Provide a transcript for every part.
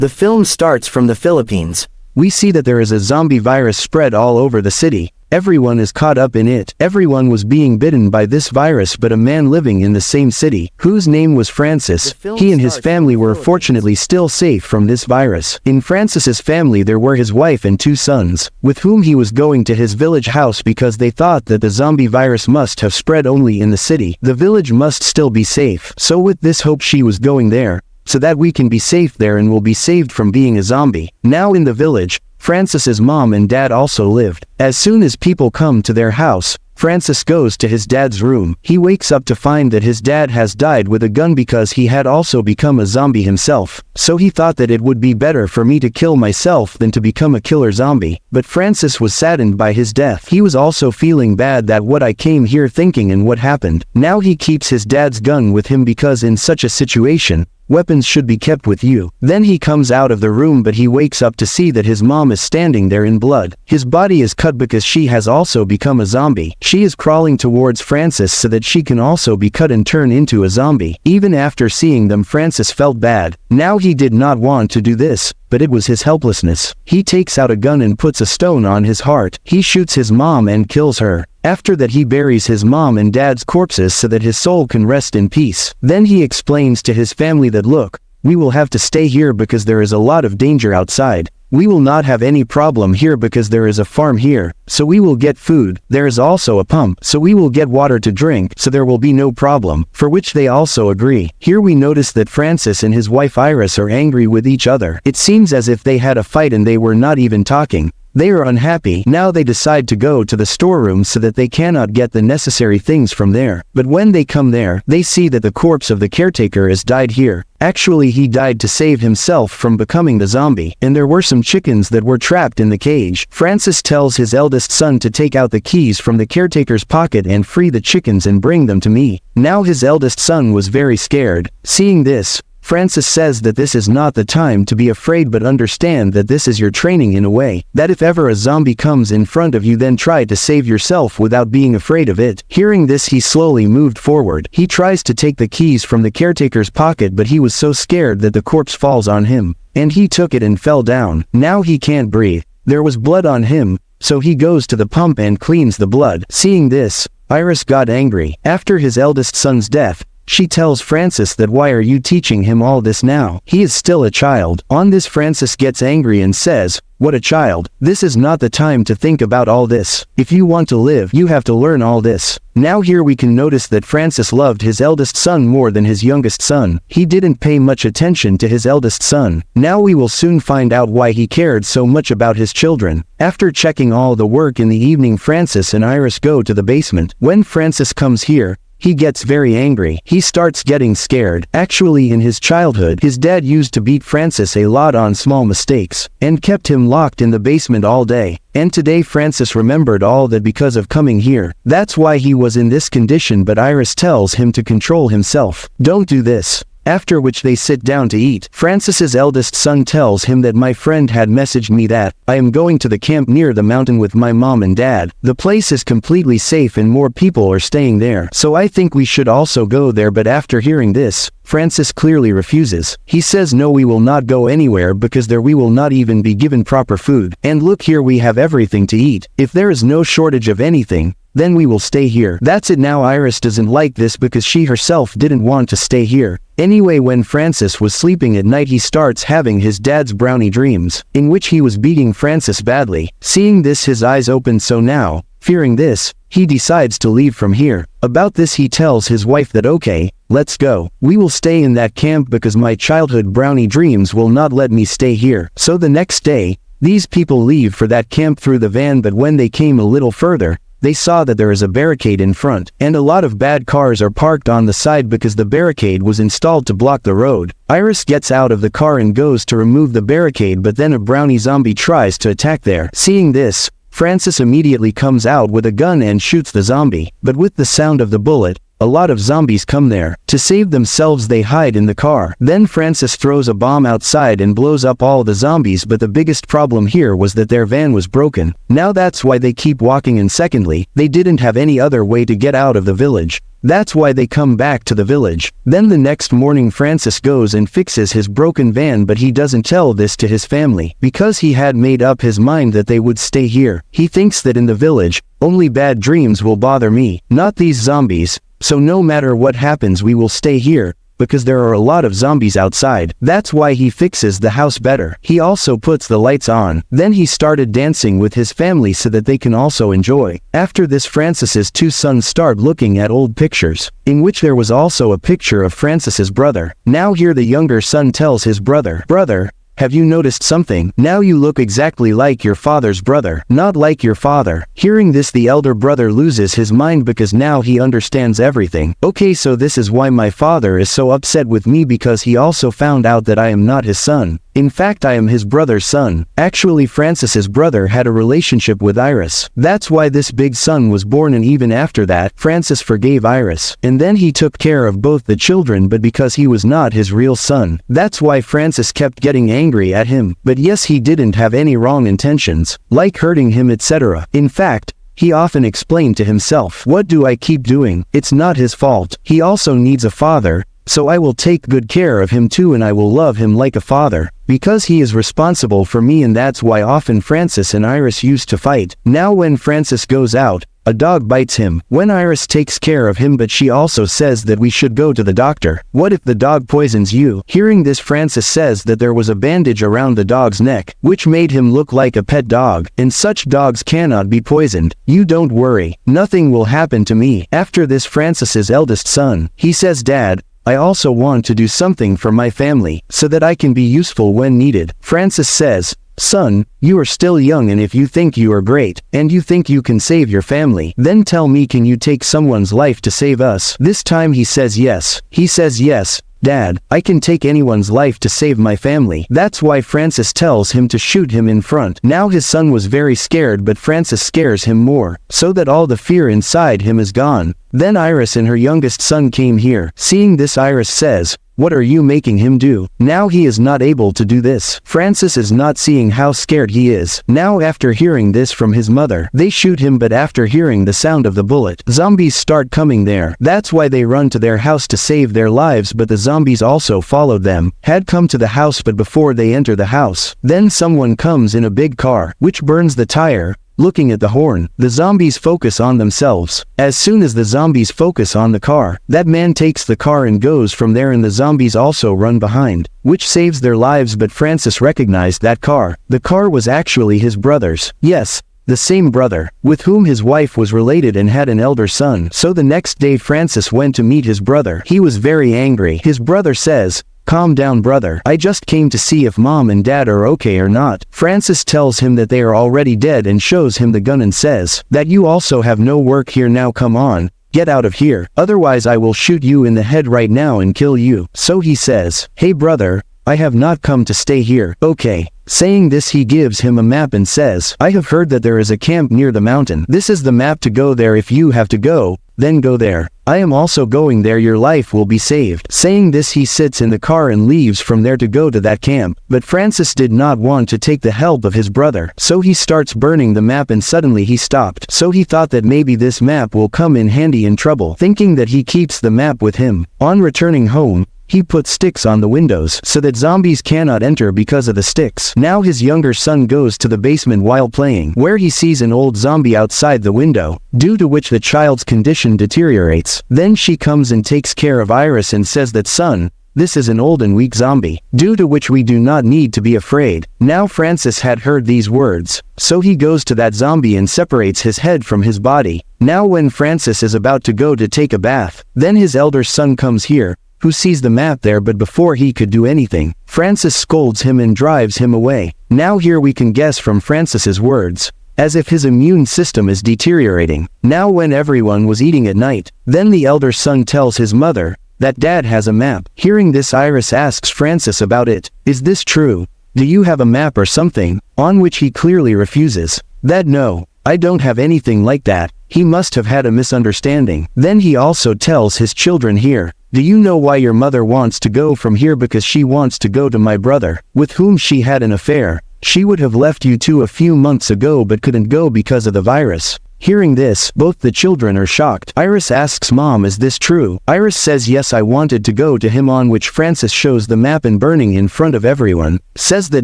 The film starts from the Philippines. We see that there is a zombie virus spread all over the city. Everyone is caught up in it. Everyone was being bitten by this virus, but a man living in the same city, whose name was Francis, he and his family were fortunately still safe from this virus. In Francis's family there were his wife and 2 sons, with whom he was going to his village house because they thought that the zombie virus must have spread only in the city. The village must still be safe. So with this hope she was going there, so that we can be safe there and will be saved from being a zombie. Now in the village, Francis's mom and dad also lived. As soon as people come to their house, Francis goes to his dad's room. He wakes up to find that his dad has died with a gun because he had also become a zombie himself. So he thought that it would be better for me to kill myself than to become a killer zombie. But Francis was saddened by his death. He was also feeling bad that what I came here thinking and what happened. Now he keeps his dad's gun with him because in such a situation, weapons should be kept with you. Then he comes out of the room, but he wakes up to see that his mom is standing there in blood. His body is cut because she has also become a zombie. She is crawling towards Francis so that she can also be cut and turn into a zombie. Even after seeing them, Francis felt bad. Now he did not want to do this, but it was his helplessness. He takes out a gun and puts a stone on his heart. He shoots his mom and kills her. After that he buries his mom and dad's corpses so that his soul can rest in peace. Then he explains to his family that look, we will have to stay here because there is a lot of danger outside. We will not have any problem here because there is a farm here, so we will get food. There is also a pump, so we will get water to drink, so there will be no problem, for which they also agree. Here we notice that Francis and his wife Iris are angry with each other. It seems as if they had a fight and they were not even talking. They are unhappy. Now they decide to go to the storeroom so that they cannot get the necessary things from there. But when they come there, they see that the corpse of the caretaker has died here. Actually he died to save himself from becoming the zombie, and there were some chickens that were trapped in the cage. Francis tells his eldest son to take out the keys from the caretaker's pocket and free the chickens and bring them to me. Now his eldest son was very scared. Seeing this, Francis says that this is not the time to be afraid, but understand that this is your training in a way, that if ever a zombie comes in front of you, then try to save yourself without being afraid of it. Hearing this, he slowly moved forward. He tries to take the keys from the caretaker's pocket, but he was so scared that the corpse falls on him, and he took it and fell down. Now he can't breathe. There was blood on him, so he goes to the pump and cleans the blood. Seeing this, Iris got angry. After his eldest son's death, she tells Francis that why are you teaching him all this now? He is still a child. On this Francis gets angry and says, what a child. This is not the time to think about all this. If you want to live, you have to learn all this. Now here we can notice that Francis loved his eldest son more than his youngest son. He didn't pay much attention to his eldest son. Now we will soon find out why he cared so much about his children. After checking all the work in the evening, Francis and Iris go to the basement. When Francis comes here, he gets very angry. He starts getting scared. Actually, in his childhood, his dad used to beat Francis a lot on small mistakes, and kept him locked in the basement all day. And today Francis remembered all that because of coming here. That's why he was in this condition, but Iris tells him to control himself. Don't do this. After which they sit down to eat. Francis's eldest son tells him that my friend had messaged me that I am going to the camp near the mountain with my mom and dad. The place is completely safe and more people are staying there. So I think we should also go there, but after hearing this, Francis clearly refuses. He says no, we will not go anywhere because there we will not even be given proper food. And look, here we have everything to eat. If there is no shortage of anything, then we will stay here. That's it. Now Iris doesn't like this because she herself didn't want to stay here. Anyway, when Francis was sleeping at night, he starts having his dad's brownie dreams, in which he was beating Francis badly. Seeing this, his eyes opened, so now, fearing this, he decides to leave from here. About this, he tells his wife that okay, let's go. We will stay in that camp because my childhood brownie dreams will not let me stay here. So the next day, these people leave for that camp through the van, but when they came a little further, they saw that there is a barricade in front, and a lot of bad cars are parked on the side because the barricade was installed to block the road. Iris gets out of the car and goes to remove the barricade, but then a brownie zombie tries to attack there. Seeing this, Francis immediately comes out with a gun and shoots the zombie, but with the sound of the bullet, a lot of zombies come there. To save themselves, they hide in the car. Then Francis throws a bomb outside and blows up all the zombies, but the biggest problem here was that their van was broken. Now that's why they keep walking, and secondly, they didn't have any other way to get out of the village. That's why they come back to the village. Then the next morning Francis goes and fixes his broken van, but he doesn't tell this to his family, because he had made up his mind that they would stay here. He thinks that in the village, only bad dreams will bother me, not these zombies, so no matter what happens we will stay here, because there are a lot of zombies outside. That's why he fixes the house better. He also puts the lights on. Then he started dancing with his family so that they can also enjoy. After this, Francis's two sons start looking at old pictures, in which there was also a picture of Francis's brother. Now here the younger son tells his brother, "Brother, have you noticed something? Now you look exactly like your father's brother, not like your father." Hearing this, the elder brother loses his mind because now he understands everything. Okay, so this is why my father is so upset with me, because he also found out that I am not his son. In fact, I am his brother's son. Actually, Francis's brother had a relationship with Iris. That's why this big son was born, and even after that, Francis forgave Iris. And then he took care of both the children, but because he was not his real son, that's why Francis kept getting angry at him. But yes, he didn't have any wrong intentions, like hurting him, etc. In fact, he often explained to himself, "What do I keep doing? It's not his fault. He also needs a father, so I will take good care of him too, and I will love him like a father, because he is responsible for me." And that's why often Francis and Iris used to fight. Now when Francis goes out, a dog bites him. When Iris takes care of him, but she also says that we should go to the doctor. What if the dog poisons you? Hearing this, Francis says that there was a bandage around the dog's neck, which made him look like a pet dog, and such dogs cannot be poisoned. "You don't worry, nothing will happen to me." After this, Francis's eldest son, he says, "Dad, I also want to do something for my family, so that I can be useful when needed." Francis says, "Son, you are still young, and if you think you are great, and you think you can save your family, then tell me, can you take someone's life to save us?" This time he says yes. He says, "Yes, Dad, I can take anyone's life to save my family." That's why Francis tells him to shoot him in front. Now his son was very scared, but Francis scares him more, so that all the fear inside him is gone. Then Iris and her youngest son came here. Seeing this, Iris says, "What are you making him do?" Now he is not able to do this. Francis is not seeing how scared he is. Now after hearing this from his mother, they shoot him, but after hearing the sound of the bullet, zombies start coming there. That's why they run to their house to save their lives, but the zombies also followed them, had come to the house, but before they enter the house, then someone comes in a big car, which burns the tire. Looking at the horn, the zombies focus on themselves. As soon as the zombies focus on the car, that man takes the car and goes from there, and the zombies also run behind, which saves their lives. But Francis recognized that car. The car was actually his brother's. Yes, the same brother, with whom his wife was related and had an elder son. So the next day Francis went to meet his brother. He was very angry. His brother says, "Calm down, brother. I just came to see if mom and dad are okay or not." Francis tells him that they are already dead and shows him the gun and says, "That you also have no work here now. Come on, get out of here. Otherwise I will shoot you in the head right now and kill you." So he says, "Hey brother, I have not come to stay here." Okay. Saying this, he gives him a map and says, "I have heard that there is a camp near the mountain. This is the map to go there. If you have to go, then go there. I am also going there. Your life will be saved." Saying this, he sits in the car and leaves from there to go to that camp. But Francis did not want to take the help of his brother, so he starts burning the map, and suddenly he stopped. So he thought that maybe this map will come in handy in trouble, thinking that he keeps the map with him. On returning home, he put sticks on the windows so that zombies cannot enter because of the sticks. Now his younger son goes to the basement while playing, where he sees an old zombie outside the window, due to which the child's condition deteriorates. Then she comes and takes care of Iris and says that, "Son, this is an old and weak zombie, due to which we do not need to be afraid." Now Francis had heard these words, so he goes to that zombie and separates his head from his body. Now when Francis is about to go to take a bath, then his elder son comes here, who sees the map there, but before he could do anything, Francis scolds him and drives him away. Now here we can guess from Francis's words, as if his immune system is deteriorating. Now when everyone was eating at night, then the elder son tells his mother that dad has a map. Hearing this, Iris asks Francis about it. "Is this true? Do you have a map or something?" On which he clearly refuses. That "No, I don't have anything like that. He must have had a misunderstanding." Then he also tells his children here, "Do you know why your mother wants to go from here? Because she wants to go to my brother, with whom she had an affair. She would have left you two a few months ago but couldn't go because of the virus. Hearing this, both the children are shocked. Iris asks Mom, is this true? Iris says yes, I wanted to go to him, on which Francis shows the map and burning in front of everyone. Says that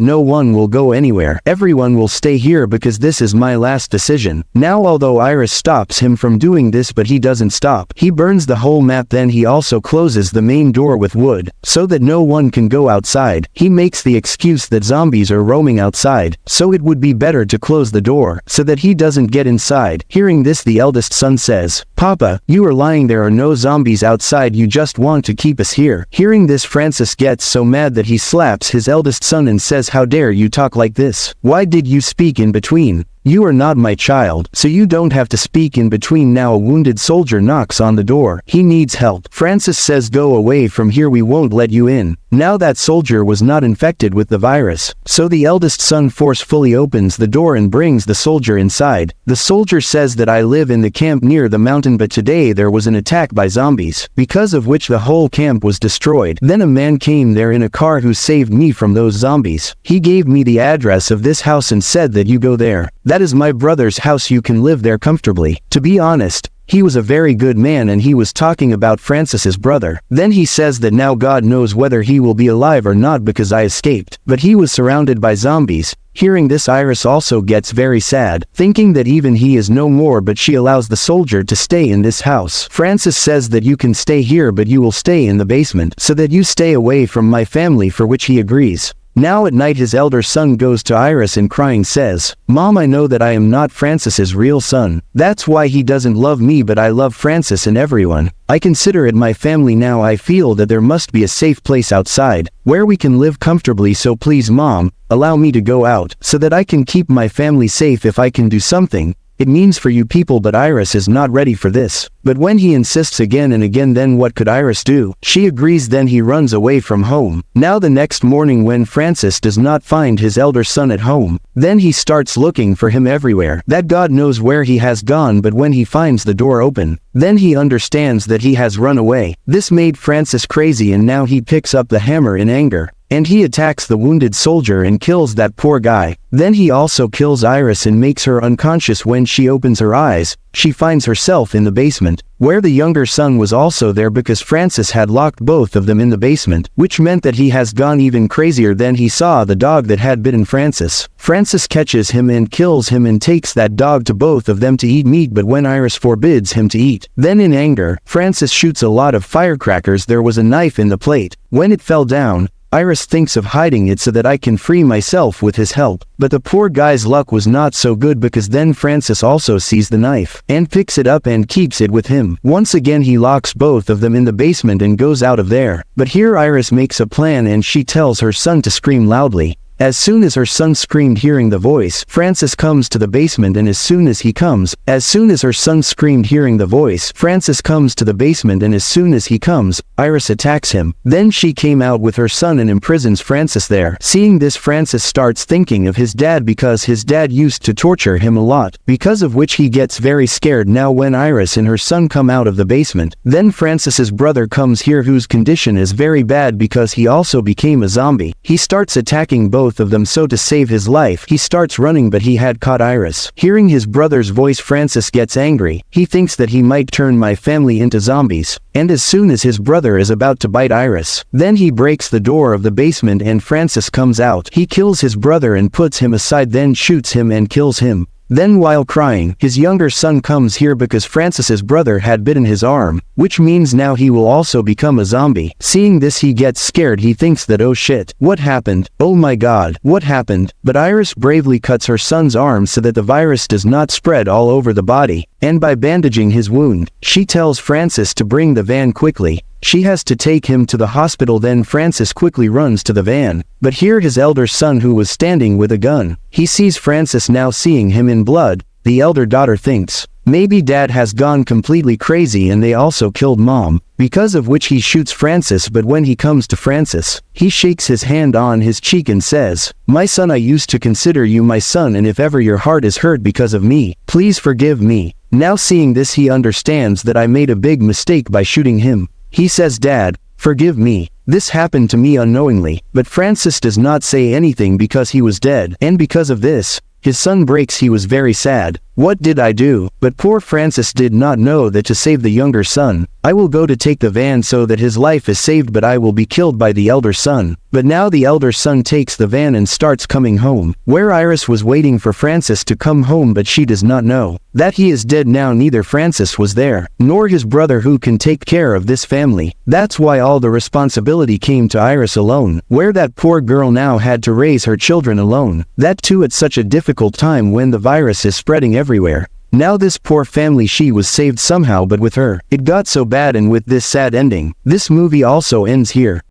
no one will go anywhere. Everyone will stay here because this is my last decision. Now although Iris stops him from doing this, but he doesn't stop. He burns the whole map, then he also closes the main door with wood, so that no one can go outside. He makes the excuse that zombies are roaming outside, so it would be better to close the door, so that he doesn't get inside. Hearing this, the eldest son says, Papa, you are lying, there are no zombies outside, you just want to keep us here. Hearing this, Francis gets so mad that he slaps his eldest son and says, how dare you talk like this? Why did you speak in between? You are not my child, so you don't have to speak in between. Now a wounded soldier knocks on the door. He needs help. Francis says, go away from here, we won't let you in. Now that soldier was not infected with the virus, so the eldest son forcefully opens the door and brings the soldier inside. The soldier says that I live in the camp near the mountain, but today there was an attack by zombies, because of which the whole camp was destroyed. Then a man came there in a car who saved me from those zombies. He gave me the address of this house and said that you go there. That is my brother's house, you can live there comfortably. To be honest, he was a very good man, and he was talking about Francis's brother. Then he says that now God knows whether he will be alive or not because I escaped. But he was surrounded by zombies. Hearing this, Iris also gets very sad, thinking that even he is no more, but she allows the soldier to stay in this house. Francis says that you can stay here, but you will stay in the basement, so that you stay away from my family, for which he agrees. Now at night, his elder son goes to Iris and crying says, Mom, I know that I am not Francis's real son. That's why he doesn't love me, but I love Francis and everyone. I consider it my family now. I feel that there must be a safe place outside, where we can live comfortably, so please Mom, allow me to go out, so that I can keep my family safe. If I can do something, it means for you people. But Iris is not ready for this. But when he insists again and again, then what could Iris do? She agrees, then he runs away from home. Now the next morning, when Francis does not find his elder son at home, then he starts looking for him everywhere. That God knows where he has gone, but when he finds the door open, then he understands that he has run away. This made Francis crazy, and now he picks up the hammer in anger, and he attacks the wounded soldier and kills that poor guy. Then he also kills Iris and makes her unconscious. When she opens her eyes, she finds herself in the basement, where the younger son was also there, because Francis had locked both of them in the basement, which meant that he has gone even crazier. Then he saw the dog that had bitten Francis. Francis catches him and kills him and takes that dog to both of them to eat meat, but when Iris forbids him to eat, then in anger, Francis shoots a lot of firecrackers. There was a knife in the plate. When it fell down, Iris thinks of hiding it so that I can free myself with his help. But the poor guy's luck was not so good, because then Francis also sees the knife and picks it up and keeps it with him. Once again he locks both of them in the basement and goes out of there. But here Iris makes a plan, and she tells her son to scream loudly. As soon as her son screamed, hearing the voice, Francis comes to the basement, and as soon as her son screamed, hearing the voice, Francis comes to the basement, and as soon as he comes, Iris attacks him. Then she came out with her son and imprisons Francis there. Seeing this, Francis starts thinking of his dad, because his dad used to torture him a lot, because of which he gets very scared. Now when Iris and her son come out of the basement, then Francis's brother comes here, whose condition is very bad because he also became a zombie. He starts attacking both of them, so to save his life, he starts running, but he had caught Iris. Hearing his brother's voice, Francis gets angry. He thinks that he might turn my family into zombies. And as soon as his brother is about to bite Iris, then he breaks the door of the basement and Francis comes out. He kills his brother and puts him aside, then shoots him and kills him. Then while crying, his younger son comes here because Francis's brother had bitten his arm, which means now he will also become a zombie. Seeing this, he gets scared. He thinks that, oh shit, what happened? Oh my god, what happened? But Iris bravely cuts her son's arm so that the virus does not spread all over the body, and by bandaging his wound, she tells Francis to bring the van quickly. She has to take him to the hospital. Then Francis quickly runs to the van. But here his elder son, who was standing with a gun, he sees Francis. Now seeing him in blood, the elder daughter thinks, maybe dad has gone completely crazy and they also killed mom, because of which he shoots Francis. But when he comes to Francis, he shakes his hand on his cheek and says, my son, I used to consider you my son, and if ever your heart is hurt because of me, please forgive me. Now seeing this, he understands that I made a big mistake by shooting him. He says, Dad, forgive me. This happened to me unknowingly. But Francis does not say anything because he was dead, and because of this, His son breaks. He was very sad. What did I do? But poor Francis did not know that to save the younger son, I will go to take the van so that his life is saved, but I will be killed by the elder son. But now the elder son takes the van and starts coming home, where Iris was waiting for Francis to come home, but she does not know that he is dead now. Neither Francis was there, nor his brother who can take care of this family. That's why all the responsibility came to Iris alone, where that poor girl now had to raise her children alone. That too at such a difficult time when the virus is spreading everywhere. Now this poor family, she was saved somehow, but with her, it got so bad, and with this sad ending, this movie also ends here.